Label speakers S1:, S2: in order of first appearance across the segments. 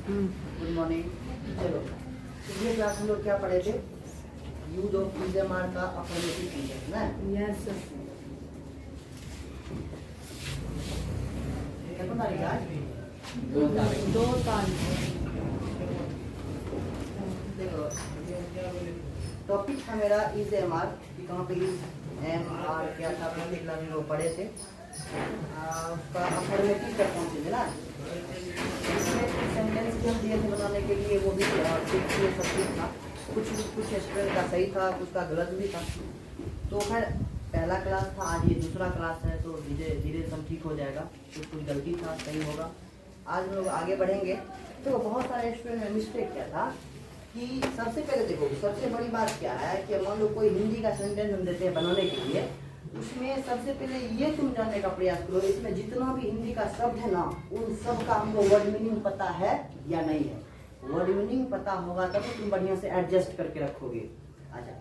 S1: Good morning. चलो, पिछले class हम लोग क्या पढ़े थे? यूज ऑफ इजएमआर का अफर्मेटिव सेंटेंस ना।
S2: Yes sir.
S1: कितना तारीख आज?
S2: 2 तारीख।
S1: देखो, टॉपिक था मेरा इजएमआर कि कहाँ पे इजएमआर क्या था, पिछले क्लास में वो पढ़े थे। उसका अफर्मेटिव का कौन से ना सेंटेंस भी हम दिए थे बनाने के लिए, वो भी ठीक सब ठीक था। कुछ स्टूडेंट का सही था, कुछ का गलत भी था। तो खैर पहला क्लास था, आज ये दूसरा क्लास है, तो धीरे धीरे सब ठीक हो जाएगा। कुछ गलती था, सही होगा। आज हम लोग आगे बढ़ेंगे। तो बहुत सारे स्टूडेंट में मिस्टेक क्या था कि सबसे पहले देखो, सबसे बड़ी बात क्या है कि मान लो कोई हिंदी का सेंटेंस हम देते हैं बनाने के लिए, उसमें सबसे पहले ये तुम जानने का प्रयास करो, इसमें जितना भी हिंदी का शब्द है ना, उन सब का हमको वर्ड मीनिंग पता है या नहीं है। वर्ड मीनिंग पता होगा तब तो तुम बढ़िया से एडजस्ट करके रखोगे। अच्छा,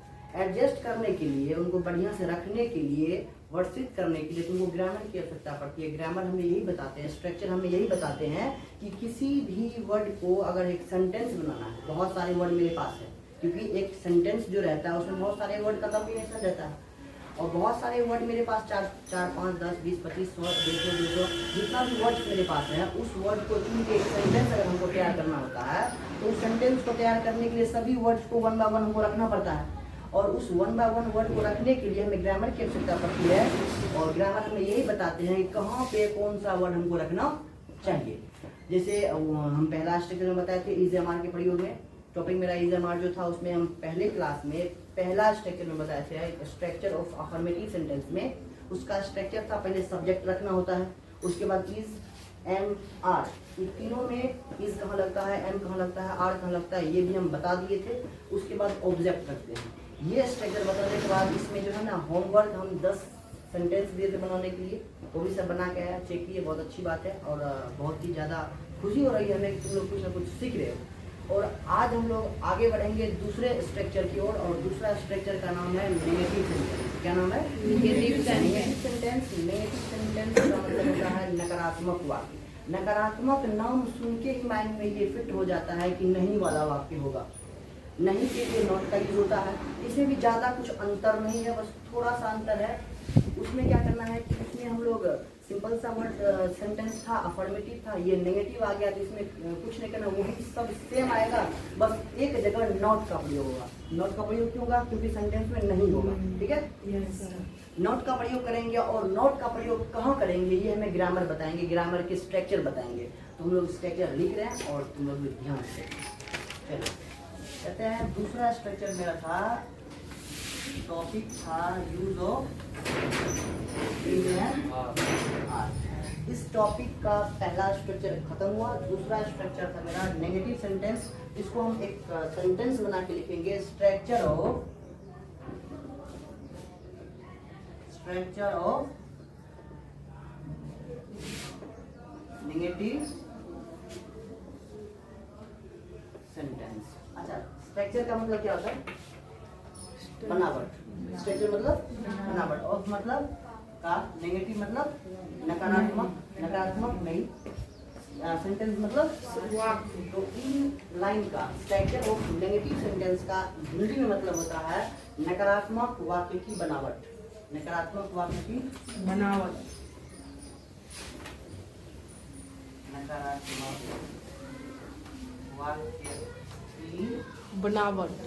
S1: एडजस्ट करने के लिए, उनको बढ़िया से रखने के लिए, वर्णित करने के लिए तुमको ग्रामर की आवश्यकता पड़ती है। ग्रामर हमें यही बताते हैं, स्ट्रक्चर हमें यही बताते हैं कि किसी भी वर्ड को अगर एक सेंटेंस बनाना है, बहुत सारे वर्ड मेरे पास है, क्योंकि एक सेंटेंस जो रहता है उसमें बहुत सारे वर्ड का कॉम्बिनेशन रहता है, और बहुत सारे वर्ड मेरे पास 4, 5, 10, 20, 25, 100, 150, 200 जितना भी वर्ड मेरे पास है, उस वर्ड को चुन के एक सेंटेंस अगर हमको तैयार करना होता है, तो उस सेंटेंस को तैयार करने के लिए सभी वर्ड्स को 1 बाय 1 हमको रखना पड़ता है। और उस 1 बाय 1 वर्ड को रखने के लिए हमें ग्रामर की आवश्यकता पड़ती है, और ग्रामर हमें यही बताते हैं कि कहाँ पे कौन सा वर्ड हमको रखना चाहिए। जैसे हम पहला स्ट्रक्चर में बताए थे इजएमआर के प्रयोग में। टॉपिक मेरा इजएमआर जो था, उसमें हम पहले क्लास में पहला स्ट्रक्चर में बताए थे, स्ट्रक्चर ऑफ अफर्मेटिव सेंटेंस में उसका स्ट्रक्चर था, पहले सब्जेक्ट रखना होता है, उसके बाद इज, एम, आर, इन तीनों में इज कहाँ लगता है, एम कहाँ लगता है, आर कहाँ लगता है, ये भी हम बता दिए थे। उसके बाद ऑब्जेक्ट रखते हैं। ये स्ट्रक्चर बताने के बाद इसमें जो है ना होमवर्क हम 10 सेंटेंस दिए थे बनाने के लिए, वो भी सब बना के आया, चेक किए, बहुत अच्छी बात है। और बहुत ही ज़्यादा खुशी हो रही है हमें कि तुम लोग कुछ ना कुछ सीख रहे हो। और आज हम लोग आगे बढ़ेंगे दूसरे स्ट्रक्चर की ओर, और दूसरा स्ट्रक्चर का नाम है नेगेटिव सेंटेंस। क्या नाम है? Negative sentence. नेगेटिव सेंटेंस का मतलब होता है नकारात्मक वाक्य। नकारात्मक नाम सुन के ही माइंड में ये फिट हो जाता है कि नहीं वाला वाक्य होगा। नहीं के लिए नॉट का यूज होता है। इसमें भी ज़्यादा कुछ अंतर नहीं है, बस थोड़ा सा अंतर है। उसमें क्या करना है कि उसमें हम लोग सिंपल सा वर्ड सेंटेंस था, अफर्मेटिव था, ये नेगेटिव आ गया, तो इसमें कुछ नहीं करना, वही सब सेम आएगा, बस एक जगह नॉट का प्रयोग होगा। नॉट का प्रयोग क्यों होगा? क्योंकि सेंटेंस में नहीं होगा। ठीक है,
S2: यस सर।
S1: नॉट का प्रयोग करेंगे, और नॉट का प्रयोग कहाँ करेंगे ये हमें ग्रामर बताएंगे, ग्रामर के स्ट्रक्चर बताएंगे। तो हम लोग स्ट्रक्चर लिख रहे हैं और तुम लोग ध्यान से। चलो कहते हैं दूसरा स्ट्रक्चर मेरा था, टॉपिक था यूज ऑफ इजएमआर। इस टॉपिक का पहला स्ट्रक्चर खत्म हुआ। दूसरा स्ट्रक्चर था मेरा नेगेटिव सेंटेंस। इसको हम एक सेंटेंस बना के लिखेंगे, स्ट्रक्चर ऑफ नेगेटिव सेंटेंस। अच्छा, स्ट्रक्चर का मतलब क्या होता है? बनावट। स्ट्रक्चर मतलब बनावट, और मतलब का नेगेटिव मतलब नकारात्मक, नकारात्मक नहीं, सेंटेंस मतलब वाक्य। तो इन लाइन का स्ट्रक्चर ऑफ नेगेटिव सेंटेंस का हिंदी में मतलब होता है नकारात्मक वाक्य की बनावट। नकारात्मक वाक्य की
S2: बनावट।
S1: नकारात्मक वाक्य की
S2: बनावट।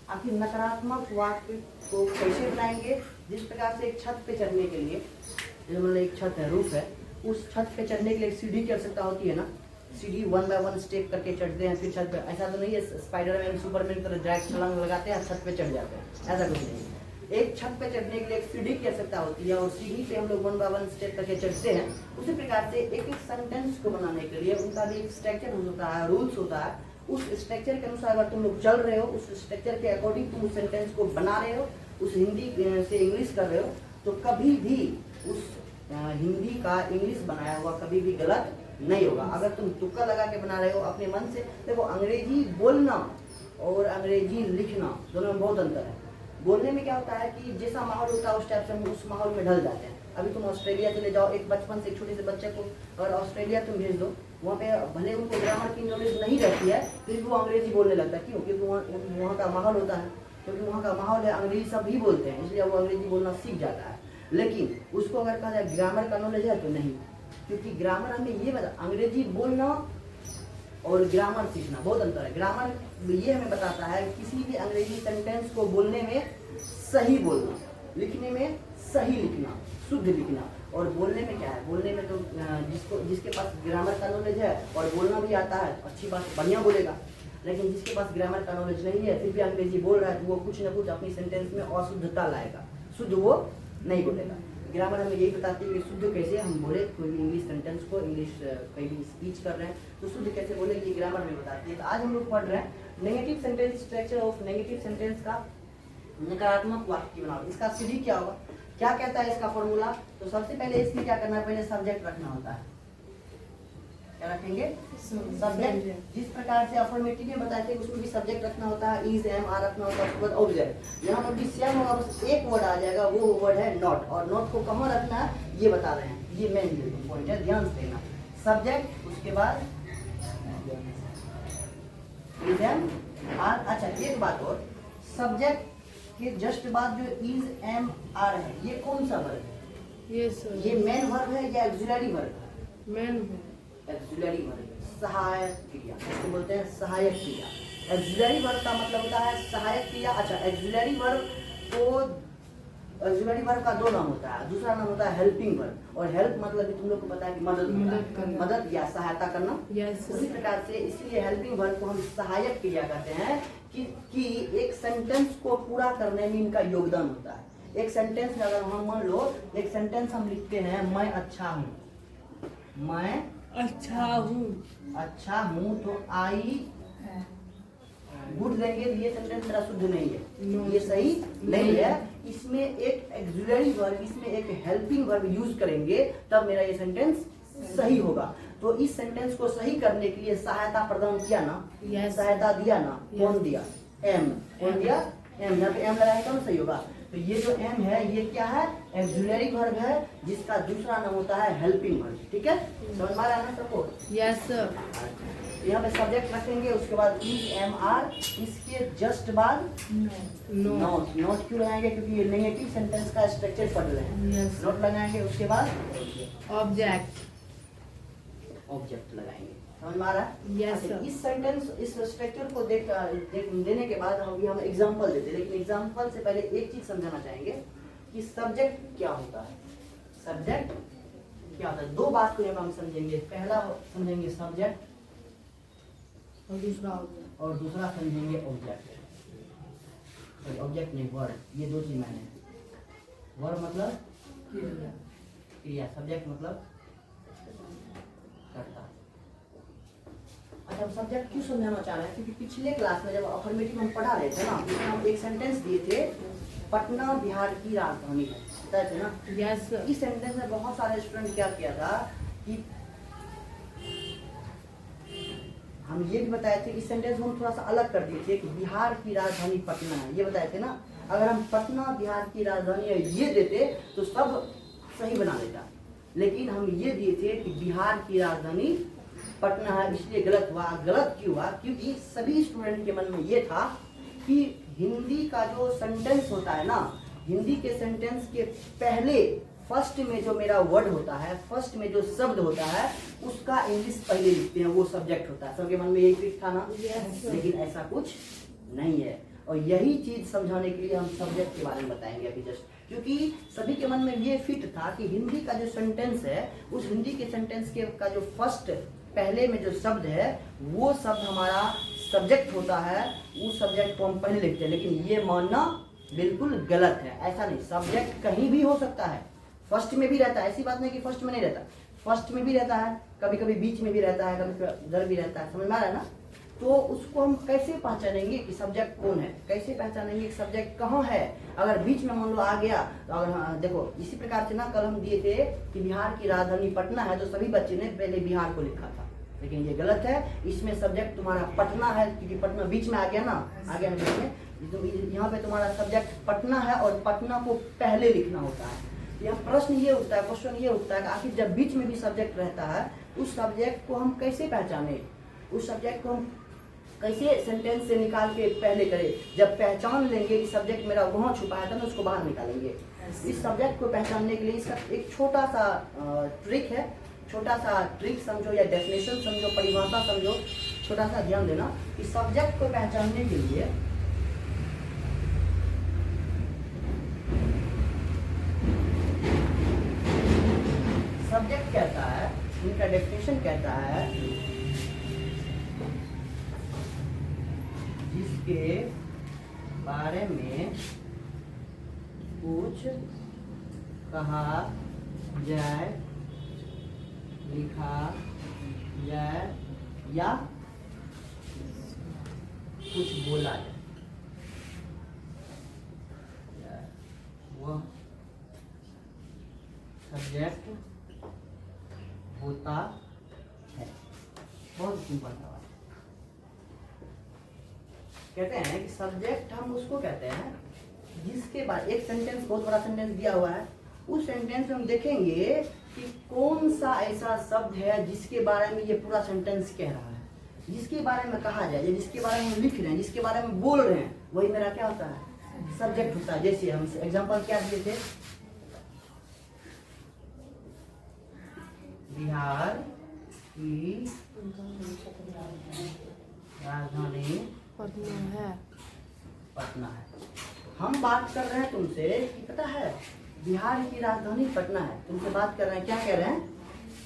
S1: आखिर नकारात्मक वाक्य को कैसे बनाएंगे? जिस प्रकार से एक छत पे चढ़ने के लिए, जैसे मतलब एक छत है, रूफ है, उस छत पे चढ़ने के लिए एक सीढ़ी की आवश्यकता होती है ना। सीढ़ी 1 बाय 1 स्टेप करके चढ़ते हैं, फिर छत पे। ऐसा तो नहीं है स्पाइडरमैन, सुपरमैन तरह डायरेक्ट छलांग लगाते हैं, छत पे चढ़ जाते हैं, ऐसा कुछ नहीं। एक छत पे चढ़ने के लिए एक सीढ़ी की आवश्यकता होती है, और सीढ़ी पे हम लोग 1 बाय 1 स्टेप करके चढ़ते हैं। उसी प्रकार से एक एक सेंटेंस को बनाने के लिए उनका भी एक स्ट्रक्चर होता है, रूल्स होता है। उस स्ट्रक्चर के अनुसार अगर तुम लोग चल रहे हो, उस स्ट्रक्चर के अकॉर्डिंग तुम उस सेंटेंस को बना रहे हो, उस हिंदी से इंग्लिश कर रहे हो, तो कभी भी उस हिंदी का इंग्लिश बनाया हुआ कभी भी गलत नहीं होगा। अगर तुम तुक्का लगा के बना रहे हो अपने मन से, देखो अंग्रेजी बोलना और अंग्रेजी लिखना दोनों में बहुत अंतर है। बोलने में क्या होता है कि जैसा माहौल होता है उस टाइप से हम उस माहौल में ढल जाते हैं, अभी तुम ऑस्ट्रेलिया चले जाओ, एक बचपन से छोटे से बच्चे को अगर ऑस्ट्रेलिया तुम भेज दो, वहाँ पे भले उनको ग्रामर की नॉलेज नहीं रहती है, फिर भी वो अंग्रेजी बोलने लगता है। क्यों? क्योंकि वहाँ का माहौल होता है, क्योंकि वहाँ का माहौल है, अंग्रेजी सब ही बोलते हैं, इसलिए वो अंग्रेजी बोलना सीख जाता है। लेकिन उसको अगर कहा जाए ग्रामर का नॉलेज है तो नहीं, क्योंकि ग्रामर हमें ये बता, अंग्रेजी बोलना और ग्रामर सीखना बहुत अंतर है। ग्रामर ये हमें बताता है किसी भी अंग्रेजी सेंटेंस को बोलने में सही बोलना, लिखने में सही लिखना, शुद्ध लिखना। और बोलने में क्या है? बोलने में तो जिसके पास ग्रामर का नॉलेज है और बोलना भी आता है, अच्छी बात, बढ़िया बोलेगा। लेकिन जिसके पास ग्रामर का नॉलेज नहीं है, फिर भी अंग्रेजी बोल रहा है, तो वो कुछ ना कुछ अपनी सेंटेंस में अशुद्धता लाएगा, शुद्ध वो नहीं बोलेगा। ग्रामर हमें यही बताती है कि शुद्ध कैसे हम बोले, कोई भी इंग्लिश सेंटेंस को, इंग्लिश कहीं भी स्पीच कर रहे हैं तो शुद्ध कैसे बोले, ये ग्रामर हमें बताती है। तो आज हम लोग पढ़ रहे हैं negative sentence, structure of negative sentence का नकारात्मक वाक्य की बनावट। इसका सीधी क्या होगा, क्या कहता है इसका फॉर्मूला? तो सबसे पहले इसमें क्या करना है, पहले सब्जेक्ट रखना होता है। क्या रखेंगे? सब्जेक्ट। जिस प्रकार से अफर्मेटिव में बताए थे उसमें भी सब्जेक्ट रखना होता है, इज, एम, आर रखना होता है, उसके बाद ऑब्जेक्ट। यहाँ पर भी सेम होगा, बस एक वर्ड आ जाएगा, वो वर्ड है नॉट। और नॉट को कहाँ रखना है ये बता रहे हैं, ये मेन पॉइंट है, ध्यान से देना। सब्जेक्ट, उसके बाद इज, एम, आर। अच्छा एक बात और, सब्जेक्ट के जस्ट बाद जो इज, एम, आर है, ये कौन सा वर्ग है? ये मेन वर्ब है या एक्सिलरी वर्ब है?
S2: मेन है।
S1: एक्सिलरी वर्ब, सहायक क्रिया, इसको बोलते हैं सहायक क्रिया। एक्सिलरी वर्ब का मतलब होता है सहायक क्रिया। अच्छा, एक्सिलरी वर्ब का दो नाम होता है, दूसरा नाम होता है हेल्पिंग वर्ब। और हेल्प मतलब भी तुम लोग को पता है कि मदद या सहायता करना। उसी प्रकार से इसलिए हेल्पिंग वर्ब को हम सहायक क्रिया कहते हैं कि एक सेंटेंस को पूरा करने में इनका योगदान होता है। एक सेंटेंस में अगर हम मान लो, एक सेंटेंस हम लिखते हैं, मैं अच्छा हूँ, मैं अच्छा हूँ, तो आई गुड देंगे तो ये सेंटेंस मेरा शुद्ध नहीं है, ये सही नहीं है। इसमें एक एक्सिलरी वर्ब, इसमें एक हेल्पिंग वर्ब यूज करेंगे तब मेरा ये सेंटेंस सही होगा। तो इस सेंटेंस को सही करने के लिए सहायता प्रदान किया ना, सहायता दिया ना, कौन दिया? एम। कौन दिया? एम। यहाँ पे एम लगाएगा तो सही होगा। तो ये जो एम है ये क्या है? एक्सिलरी वर्ब है, जिसका दूसरा नाम होता है हेल्पिंग वर्ब। ठीक है, समझ में आ रहा है ना सबको?
S2: Yes sir.
S1: यहाँ पे सब्जेक्ट रखेंगे, उसके बाद इज, एम, आर, इसके जस्ट बाद नॉट। नॉट क्यों लगाएंगे? क्योंकि ये नेगेटिव सेंटेंस का स्ट्रक्चर पढ़ रहे हैं। नॉट लगाएंगे, उसके बाद
S2: ऑब्जेक्ट
S1: लगाएंगे। समझ में आ रहा है?
S2: Yes sir.
S1: इस सेंटेंस, इस स्ट्रक्चर को देने के बाद हम एग्जांपल देते हैं, लेकिन एग्जांपल से पहले एक चीज समझाना चाहेंगे कि सब्जेक्ट क्या होता है। सब्जेक्ट क्या होता है? दो बात को यहाँ हम समझेंगे। पहला समझेंगे सब्जेक्ट और दूसरा समझेंगे ऑब्जेक्ट। ऑब्जेक्ट नहीं, वर्ड। ये दो चीज मैंने, वर्ड मतलब क्रिया, सब्जेक्ट मतलब करता। अच्छा, हम सब्जेक्ट क्यों समझाना चाह रहे हैं? क्योंकि पिछले क्लास में जब अफर्मेटिव हम पढ़ा रहे थे ना, उसमें हम एक सेंटेंस दिए थे, पटना बिहार की राजधानी है, बताए थे ना?
S2: Yes sir.
S1: इस सेंटेंस में बहुत सारे स्टूडेंट क्या किया था कि हम ये भी बताए थे, इस सेंटेंस को हम थोड़ा सा अलग कर दिए थे कि बिहार की राजधानी पटना है, ये बताए थे ना। अगर हम पटना बिहार की राजधानी है ये देते तो सब सही बना देता, लेकिन हम ये दिए थे कि बिहार की राजधानी पटना है, इसलिए गलत हुआ। गलत क्यों हुआ? क्योंकि सभी स्टूडेंट के मन में ये था कि हिंदी का जो सेंटेंस होता है ना, हिंदी के सेंटेंस के पहले फर्स्ट में जो मेरा वर्ड होता है, फर्स्ट में जो शब्द होता है, उसका इंग्लिश पहले लिखते हैं, वो सब्जेक्ट होता है। सबके मन में यही फिट था ना? लेकिन ऐसा कुछ नहीं है, और यही चीज समझाने के लिए हम सब्जेक्ट के बारे में बताएंगे अभी जस्ट। क्योंकि सभी के मन में ये फिट था कि हिंदी का जो सेंटेंस है, उस हिंदी के सेंटेंस के का जो फर्स्ट पहले में जो शब्द है, वो शब्द हमारा सब्जेक्ट होता है, उस सब्जेक्ट को हम पहले लिखते हैं। लेकिन ये मानना बिल्कुल गलत है, ऐसा नहीं। सब्जेक्ट कहीं भी हो सकता है, फर्स्ट में भी रहता है, ऐसी बात नहीं कि फर्स्ट में नहीं रहता, फर्स्ट में भी रहता है, कभी कभी बीच में भी रहता है, कभी इधर भी रहता है। समझ में आ रहा है ना? तो उसको हम कैसे पहचानेंगे कि सब्जेक्ट कौन है? कैसे पहचानेंगे कि सब्जेक्ट कहाँ है? अगर बीच में मान लो आ गया तो अगर देखो, इसी प्रकार से ना कल हम दिए थे कि बिहार की राजधानी पटना है, तो सभी बच्चे ने पहले बिहार को लिखा था, लेकिन ये गलत है। इसमें सब्जेक्ट तुम्हारा पटना है, क्योंकि पटना बीच में आ गया ना, आ गया बीच में। यहाँ पे तुम्हारा सब्जेक्ट पटना है और पटना को पहले लिखना होता है। यहाँ प्रश्न ये उठता है, क्वेश्चन ये उठता है कि आखिर जब बीच में भी सब्जेक्ट रहता है, उस सब्जेक्ट को हम कैसे पहचाने, उस सब्जेक्ट को हम कैसे सेंटेंस से निकाल के पहले करें। जब पहचान लेंगे कि सब्जेक्ट मेरा वहाँ छुपा है, तो उसको बाहर निकालेंगे। इस सब्जेक्ट को पहचानने के लिए इसका एक छोटा सा ट्रिक है, छोटा सा ट्रिक समझो या डेफिनेशन समझो, परिभाषा समझो, छोटा सा ध्यान देना कि सब्जेक्ट को पहचानने के लिए सब्जेक्ट कहता है, इनका डेफिनेशन कहता है जिसके बारे में कुछ कहा जाए, लिखा जाए या कुछ बोला जाए, वह सब्जेक्ट होता है। बहुत सिंपल सवाल है। कहते हैं कि सब्जेक्ट हम उसको कहते हैं जिसके बाद एक सेंटेंस, बहुत बड़ा सेंटेंस दिया हुआ है, उस सेंटेंस में हम देखेंगे कि कौन सा ऐसा शब्द है जिसके बारे में ये पूरा सेंटेंस कह रहा है, जिसके बारे में कहा जाए, जिसके बारे में हम लिख रहे हैं, जिसके बारे में बोल रहे हैं, वही मेरा क्या होता है, सब्जेक्ट होता है। जैसे हम एग्जांपल क्या दिए थे, बिहार की राजधानी पटना है। हम बात कर रहे हैं तुमसे कि पता है बिहार की राजधानी पटना है, तुमसे बात कर रहे हैं, क्या कह रहे हैं,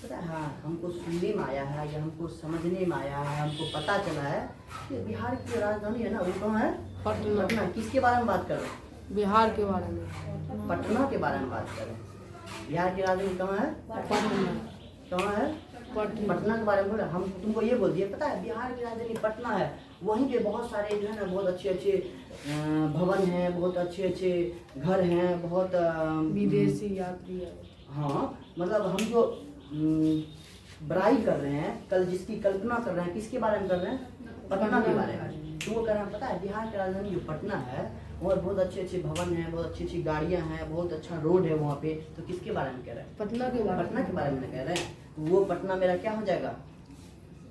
S1: पता है, हाँ हमको सुनने में आया है या हमको समझने में आया है, हमको पता चला है कि बिहार की राजधानी है ना, वो कौन है, पटना। किसके बारे में बात कर रहे हैं,
S2: बिहार के बारे में,
S1: पटना के बारे में बात कर रहे हैं। बिहार की राजधानी कहाँ है, कहाँ है, पटना के बारे में बोला। हम तुमको ये बोल दिए पता है बिहार की राजधानी पटना है, वहीं पे बहुत सारे जो है ना बहुत अच्छे अच्छे भवन हैं, बहुत अच्छे अच्छे घर हैं, बहुत
S2: विदेशी यात्री है।
S1: हाँ मतलब हम जो बड़ाई कर रहे हैं, कल जिसकी कल्पना कर रहे हैं, किसके बारे में कर रहे हैं, पटना के बारे में। तुमको कह रहे हैं पता है बिहार की राजधानी जो पटना है और बहुत अच्छे अच्छे भवन हैं, बहुत अच्छी अच्छी गाड़ियाँ हैं, बहुत अच्छा रोड है वहाँ पे, तो किसके बारे में कह रहे हैं,
S2: पटना के बारे में,
S1: पटना के बारे में कह रहे हैं। वो पटना मेरा क्या हो जाएगा,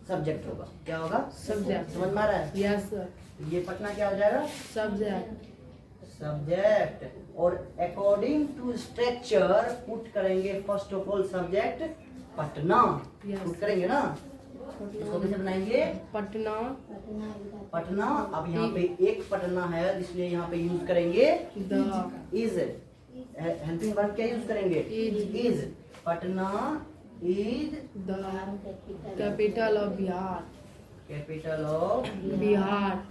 S1: सब्जेक्ट होगा। क्या होगा,
S2: सब्जेक्ट।
S1: समझ में आ रहा है,
S2: यस सर।
S1: ये पटना क्या हो जाएगा,
S2: सब्जेक्ट,
S1: सब्जेक्ट। और अकॉर्डिंग टू स्ट्रक्चर पुट करेंगे first of all subject Patna, put करेंगे ना, इसको कैसे बनाएंगे,
S2: पटना,
S1: पटना। अब यहाँ पे एक पटना है इसलिए यहाँ पे यूज करेंगे इज, हेल्पिंग वर्ब क्या यूज करेंगे, is. Patna is
S2: the capital of Bihar,
S1: capital of
S2: Bihar.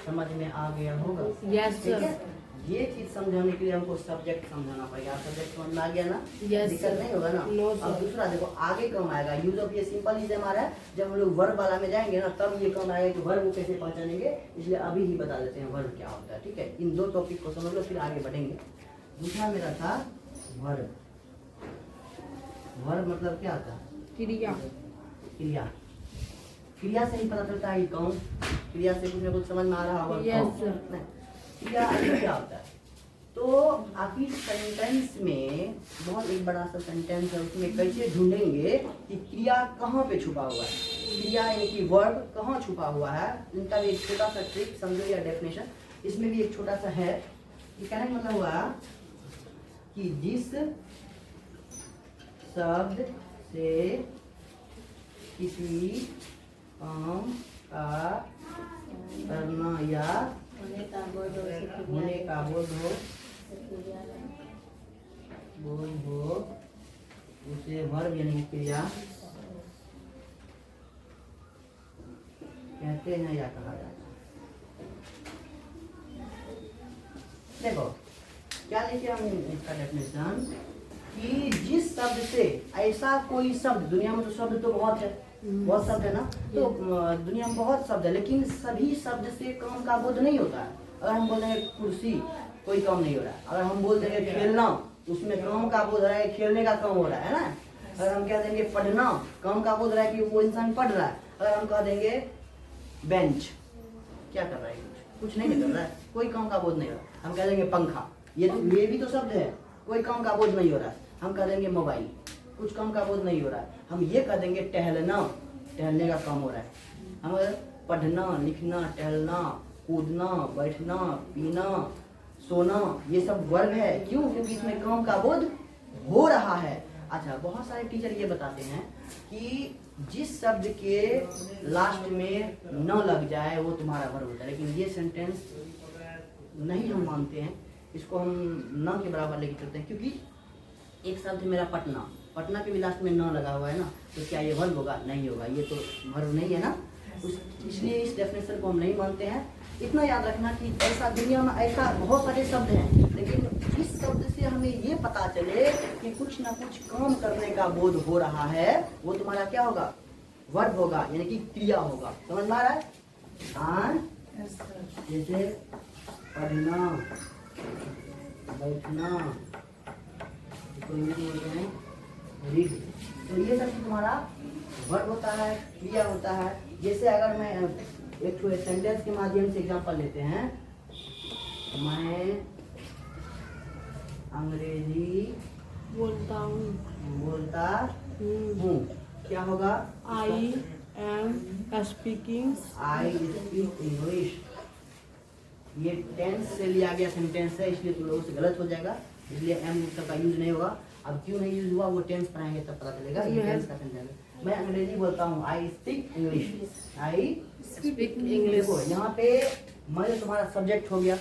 S1: समझ में आ गया होगा,
S2: यस
S1: ठीक है।
S2: सर।
S1: ये चीज समझाने के लिए हमको सब्जेक्ट समझाना पड़ेगा। सब्जेक्ट समझ में आ गया ना,
S2: Yes,
S1: दिक्कत
S2: sir.
S1: नहीं होगा ना।
S2: No,
S1: अब
S2: sir.
S1: दूसरा देखो आगे कम आएगा, यूज ऑफ ये सिंपल इज हमारा है। जब हम लोग वर्ब वाला में जाएंगे ना तब ये कम आएगा कि वर्ब को कैसे पहचानेंगे, इसलिए अभी ही बता देते हैं वर्ब क्या होता है, ठीक है। इन दो टॉपिक को समझ लो फिर आगे बढ़ेंगे। दूसरा मेरा था वर्ब। वर्ब मतलब क्या होता है,
S2: क्रिया,
S1: क्रिया। क्रिया से ही पता चलता है कि कौन, क्रिया से कुछ ना कुछ समझ में आ रहा होगा।
S2: Yes, sir.
S1: क्रिया क्या होता है, तो आपकी सेंटेंस में बहुत एक बड़ा सा सेंटेंस है, उसमें कैसे ढूंढेंगे कि क्रिया कहाँ पे छुपा हुआ है, क्रिया यानी कि वर्ब कहाँ छुपा हुआ है। इनका भी एक छोटा सा ट्रिक समझो या डेफिनेशन, इसमें भी एक छोटा सा है। ये कहने का मतलब हुआ कि जिस शब्द से किसी काम का करना या होने का बोध हो उसे वर्ब यानी क्रिया कहते हैं या कहा जाता है। देखो क्या लिखे हम इसका डेफिनेशन कि जिस शब्द से, ऐसा कोई शब्द, दुनिया में तो शब्द तो बहुत है, बहुत शब्द है ना, तो दुनिया में बहुत शब्द है, लेकिन सभी शब्द से काम का बोध नहीं होता है। अगर हम बोल देंगे कुर्सी, कोई काम नहीं हो रहा है। अगर हम बोल देंगे खेलना, उसमें काम का बोध रहा है, खेलने का काम हो रहा है ना। अगर हम कह देंगे पढ़ना, काम का बोध रहा है कि वो इंसान पढ़ रहा है। अगर हम कह देंगे बेंच, क्या कर रहा है, कुछ नहीं कर रहा है, कोई काम का बोध नहीं हो रहा है। हम कह देंगे पंखा, ये भी तो शब्द है, कोई काम का बोझ नहीं हो रहा है, हम कह देंगे मोबाइल। कुछ काम का बोझ नहीं हो रहा है, हम ये कह देंगे टहलना, टहलने का काम हो रहा है। हम पढ़ना, लिखना, टहलना, कूदना, बैठना, पीना, सोना, ये सब वर्ब है। क्यों? क्योंकि इसमें काम का बोध हो रहा है। अच्छा, बहुत सारे टीचर ये बताते हैं कि जिस शब्द के लास्ट में न लग जाए वो तुम्हारा वर्ब होता है, लेकिन ये सेंटेंस नहीं हम मानते हैं, इसको हम न के बराबर लेके चलते हैं। क्योंकि एक शब्द मेरा पटना, पटना के भी लास्ट में न लगा हुआ है ना, तो क्या ये वर्ब होगा? नहीं होगा, ये तो वर्ब नहीं है ना। इसलिए इस डेफिनेशन को हम नहीं मानते हैं। इतना याद रखना कि ऐसा दुनिया में ऐसा बहुत सारे शब्द हैं, लेकिन इस शब्द से हमें ये पता चले कि कुछ ना कुछ काम करने का बोध हो रहा है, वो तुम्हारा क्या होगा? वर्ब होगा, यानी कि क्रिया होगा। समझ में आ रहा है? हाँ, जैसे पढ़ना, बैठना, इसको इंग्लिश में बोलते हैं रीड। तो ये सब तुम्हारा वर्ब होता है, क्रिया होता है। जैसे अगर मैं एक सेंटेंस के माध्यम से एग्जांपल लेते हैं, मैं अंग्रेजी
S2: बोलता
S1: हूँ, क्या होगा?
S2: I am speaking.
S1: I speak English. ये टेंस से लिया गया सेंटेंस है, इसलिए तुम लोगों से गलत हो जाएगा, इसलिए एम का यूज नहीं होगा। अब क्यों नहीं यूज हुआ वो टेंस पढ़ाएंगे तब पता चलेगा। ये टेंस का सेंटेंस है। मैं अंग्रेजी बोलता हूँ, I speak English, I
S2: speak English.
S1: देखो यहाँ पे मैं जो तुम्हारा सब्जेक्ट हो गया,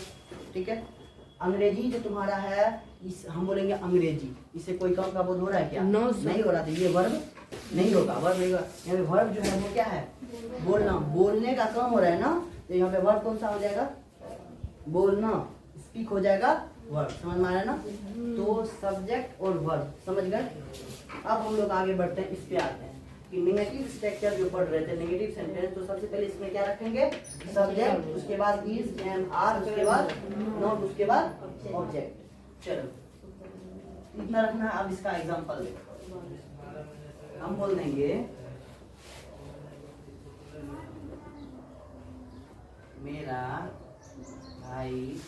S1: ठीक है। अंग्रेजी जो तुम्हारा है, इस हम बोलेंगे अंग्रेजी, इससे कोई काम का बोध हो रहा है क्या?
S2: No, sir.
S1: नहीं हो रहा, तो ये वर्ब नहीं होगा। वर्ब नहीं होगा, यहाँ पे वर्ब जो है वो क्या है? बोलना, बोलने का काम हो रहा है ना, तो यहाँ पे वर्ब कौन सा हो जाएगा? बोलना। स्पीक हो जाएगा वर्ब। समझ में आ रहा है ना? तो सब्जेक्ट और वर्ब समझ गए। अब हम लोग आगे बढ़ते हैं, इस पे आते हैं कि नेगेटिव स्ट्रक्चर जो पढ़ रहे थे, नेगेटिव सेंटेंस। तो सबसे पहले इसमें क्या रखेंगे? सब्जेक्ट, उसके बाद इज, एम, आर, उसके बाद नॉट, उसके बाद ऑब्जेक्ट। चलो इतना रखना है। अब इसका एग्जांपल देखो, हम बोल देंगे मेरा भाई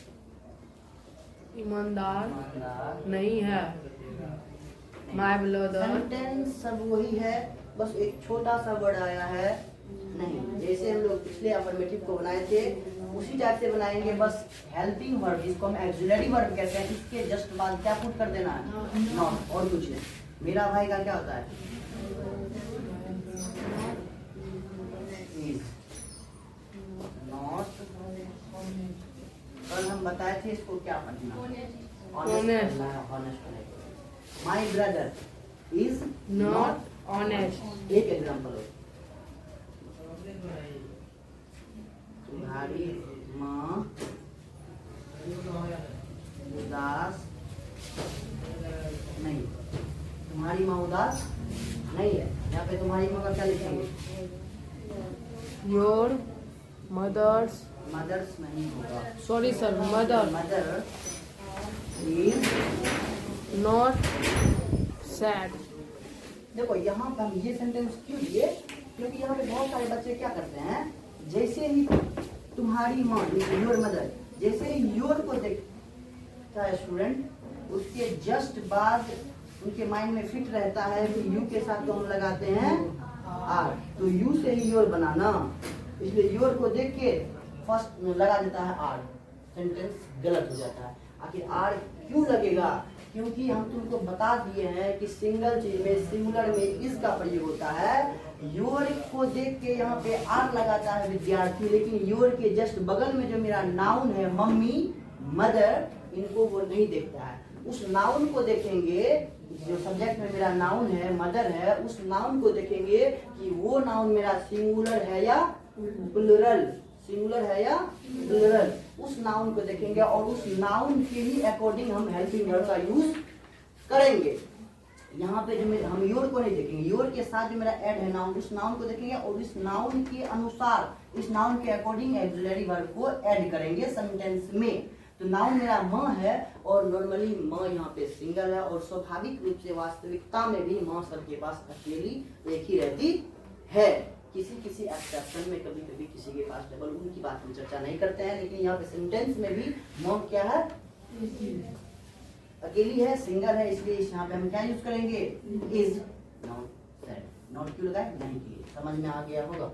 S2: ईमानदार
S1: ईमानदार
S2: नहीं है। My brother.
S1: सेंटेंस सब वही है, बस एक छोटा सा वर्ड आया है नहीं। जैसे हम लोग पिछले अफर्मेटिव को बनाए थे उसी टाइप से बनाएंगे, बस हेल्पिंग वर्ब, इसको हम एक्सिलरी वर्ब कहते हैं। इसके जस्ट बाद क्या पुट कर देना है? नॉट, और कुछ नहीं। मेरा भाई का क्या होता है? Is, not. कल हम बताए थे इसको क्या पढ़ना?
S2: Honest.
S1: Honest. My brother is
S2: not honest.
S1: एक एग्जाम्पल हो, तुम्हारी माँ उदास नहीं, तुम्हारी माँ उदास नहीं है। यहाँ पे तुम्हारी माँ का क्या लिखेंगे?
S2: योर मदर्स,
S1: मदर्स नहीं होगा,
S2: sorry sir, mother
S1: mother is.
S2: Not sad.
S1: देखो यहाँ पे हम ये सेंटेंस क्यों लिए? क्योंकि यहाँ पे बहुत सारे बच्चे क्या करते हैं, जैसे ही तुम्हारी माँ, योर मदर, जैसे ही योर को देखता है स्टूडेंट, उसके जस्ट बाद उनके माइंड में फिट रहता है कि यू के साथ तो हम लगाते हैं आर, तो यू से ही योर बनाना, इसलिए योर को देख के फर्स्ट लगा देता है आर। सेंटेंस गलत हो जाता है। आखिर आर क्यों लगेगा? क्योंकि हम तुमको बता दिए हैं कि सिंगल चीज में, सिंगुलर में इस का प्रयोग होता है। योर को देख के यहाँ पे आर लगाता है विद्यार्थी, लेकिन योर के जस्ट बगल में जो मेरा नाउन है, मम्मी, मदर, इनको वो नहीं देखता है। उस नाउन को देखेंगे, जो सब्जेक्ट में मेरा नाउन है, मदर है, उस नाउन को देखेंगे कि वो नाउन मेरा सिंगुलर है या प्लुरल, सिंगुलर है या प्लुरल, उस नाउन को देखेंगे और उस नाउन के ही अकॉर्डिंग हम हेल्पिंग वर्ब का यूज करेंगे। यहाँ पे जो हम योर को नहीं देखेंगे, योर के साथ जो मेरा ऐड है नाउन, उस नाउन को देखेंगे और इस नाउन के अनुसार, इस नाउन के अकॉर्डिंग ऑक्सिलरी वर्ब को ऐड करेंगे सेंटेंस में। तो नाउन मेरा माँ है और नॉर्मली माँ यहाँ पे सिंगल है, और स्वाभाविक रूप से वास्तविकता में भी माँ सबके पास अकेली एक ही रहती है। किसी किसी एक्सेप्शन में कभी कभी किसी के पास डबल, उनकी बात हम चर्चा नहीं करते हैं, लेकिन यहाँ पे सेंटेंस में भी माँ क्या है? अकेली है, सिंगल है, इसलिए यहाँ पे हम क्या यूज करेंगे? Is, not said. नॉट क्यों लगाए? नहीं किए। समझ में आ गया होगा?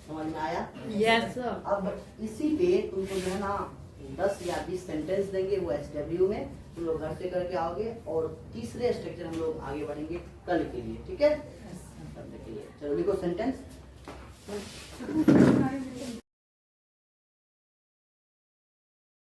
S1: समझ में आया?
S2: Yes, sir.
S1: अब इसी पे तुमको जो है ना 10 या 20 सेंटेंस देंगे वो SW में, तुम लोग घर से करके आओगे और तीसरे स्ट्रक्चर हम लोग आगे बढ़ेंगे कल के लिए, ठीक है? कल के लिए चलो लिखो सेंटेंस।